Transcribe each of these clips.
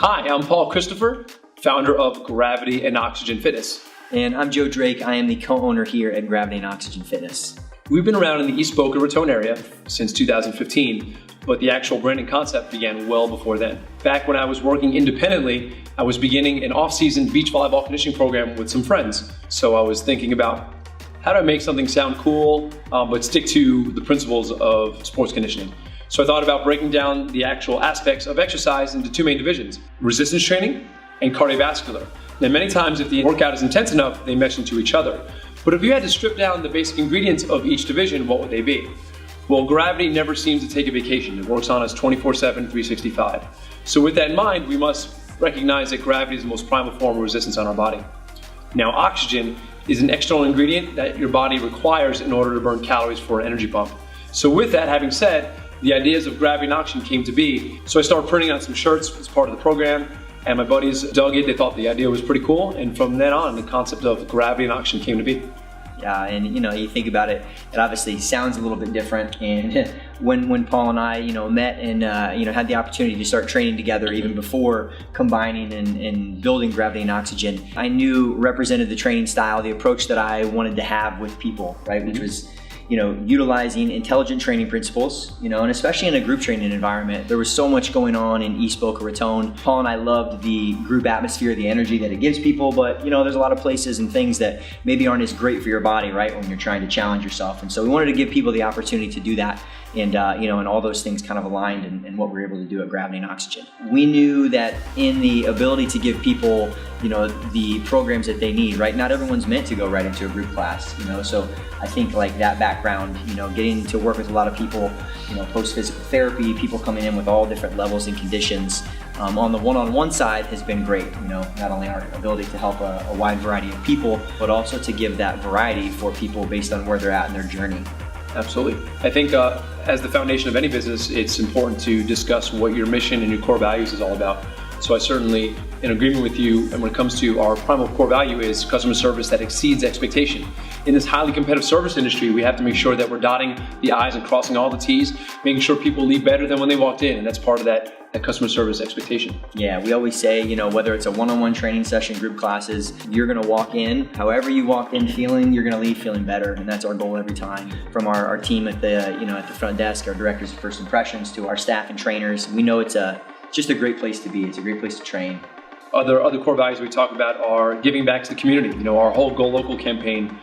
Hi, I'm Paul Christopher, founder of Gravity and Oxygen Fitness. And I'm Joe Drake. I am the co-owner here at Gravity and Oxygen Fitness. We've been around in the East Boca Raton area since 2015, but the actual branding concept began well before then. Back when I was working independently, I was beginning an off-season beach volleyball conditioning program with some friends. So I was thinking about how do I make something sound cool, but stick to the principles of sports conditioning. So I thought about breaking down the actual aspects of exercise into two main divisions, resistance training and cardiovascular. Now, many times if the workout is intense enough, they mesh into each other. But if you had to strip down the basic ingredients of each division, what would they be? Well, Gravity never seems to take a vacation. It works on us 24/7, 365. So with that in mind, we must recognize that gravity is the most primal form of resistance on our body. Now, oxygen is an external ingredient that your body requires in order to burn calories for an energy pump. So with that having said, the ideas of Gravity and Oxygen came to be. So I started printing out some shirts as part of the program, and my buddies dug it. They thought the idea was pretty cool, and from then on, the concept of Gravity and Oxygen came to be. Yeah, and you think about it, it obviously sounds a little bit different. And when Paul and I, met and had the opportunity to start training together, even before combining and building Gravity and Oxygen, I knew represented the training style, the approach that I wanted to have with people, right? Which was utilizing intelligent training principles, and especially in a group training environment. There was so much going on in East Boca Raton. Paul and I loved the group atmosphere, the energy that it gives people, but there's a lot of places and things that maybe aren't as great for your body, right, when you're trying to challenge yourself. And so we wanted to give people the opportunity to do that. And and all those things kind of aligned in what we were able to do at Gravity and Oxygen. We knew that in the ability to give people, the programs that they need, right? Not everyone's meant to go right into a group class, so I think like that background, getting to work with a lot of people, post-physical therapy, people coming in with all different levels and conditions, on the one-on-one side has been great, not only our ability to help a wide variety of people, but also to give that variety for people based on where they're at in their journey. Absolutely. I think as the foundation of any business, it's important to discuss what your mission and your core values is all about. So I certainly, in agreement with you, and when it comes to our primal core value is customer service that exceeds expectation. In this highly competitive service industry, we have to make sure that we're dotting the I's and crossing all the T's, making sure people leave better than when they walked in, and that's part of that customer service expectation. Yeah, we always say, whether it's a one-on-one training session, group classes, you're gonna walk in, however you walk in feeling, you're gonna leave feeling better, and that's our goal every time. From our team at the, at the front desk, our directors of first impressions, to our staff and trainers, we know it's just a great place to be. It's a great place to train. Other core values we talk about are giving back to the community. Our whole Go Local campaign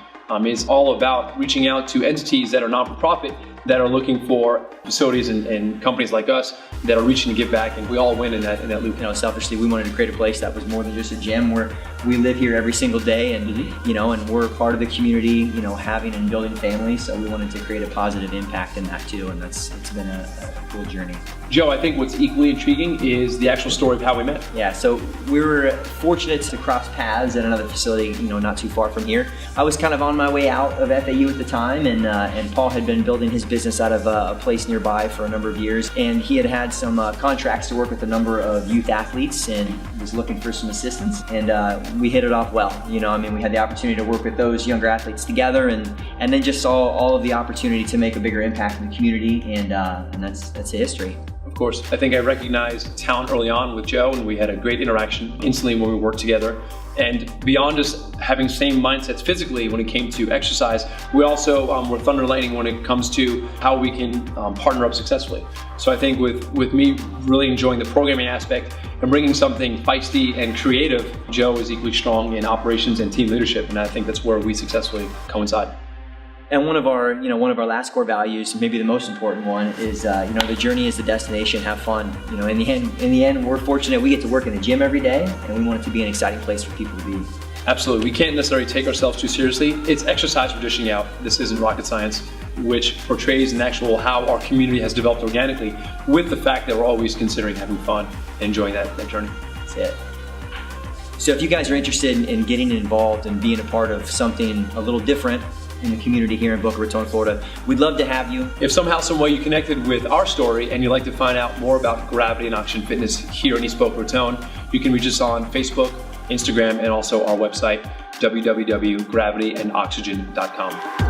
is all about reaching out to entities that are not-for-profit that are looking for facilities and companies like us that are reaching to give back, and we all win in that loop. Selfishly, we wanted to create a place that was more than just a gym, where we live here every single day, and and we're part of the community, having and building families. So we wanted to create a positive impact in that too, and it's been a cool journey. Joe, I think what's equally intriguing is the actual story of how we met. Yeah, so we were fortunate to cross paths at another facility, not too far from here. I was kind of on my way out of FAU at the time, and Paul had been building his business out of a place nearby for a number of years, and he had some contracts to work with a number of youth athletes and was looking for some assistance, and we hit it off well. We had the opportunity to work with those younger athletes together, and then just saw all of the opportunity to make a bigger impact in the community, and that's the history. Of course, I think I recognized talent early on with Joe, and we had a great interaction instantly when we worked together. And beyond just having same mindsets physically when it came to exercise, we also were thunder and lightning when it comes to how we can partner up successfully. So I think with me really enjoying the programming aspect and bringing something feisty and creative, Joe is equally strong in operations and team leadership, and I think that's where we successfully coincide. And one of our last core values, maybe the most important one, is the journey is the destination. Have fun. In the end, we're fortunate we get to work in the gym every day, and we want it to be an exciting place for people to be. Absolutely. We can't necessarily take ourselves too seriously. It's exercise we're dishing out. This isn't rocket science, which portrays an actual how our community has developed organically, with the fact that we're always considering having fun and enjoying that journey. That's it. So if you guys are interested in getting involved and being a part of something a little different in the community here in Boca Raton, Florida, we'd love to have you. If somehow, some way you connected with our story and you'd like to find out more about Gravity and Oxygen Fitness here in East Boca Raton, you can reach us on Facebook, Instagram, and also our website, www.gravityandoxygen.com.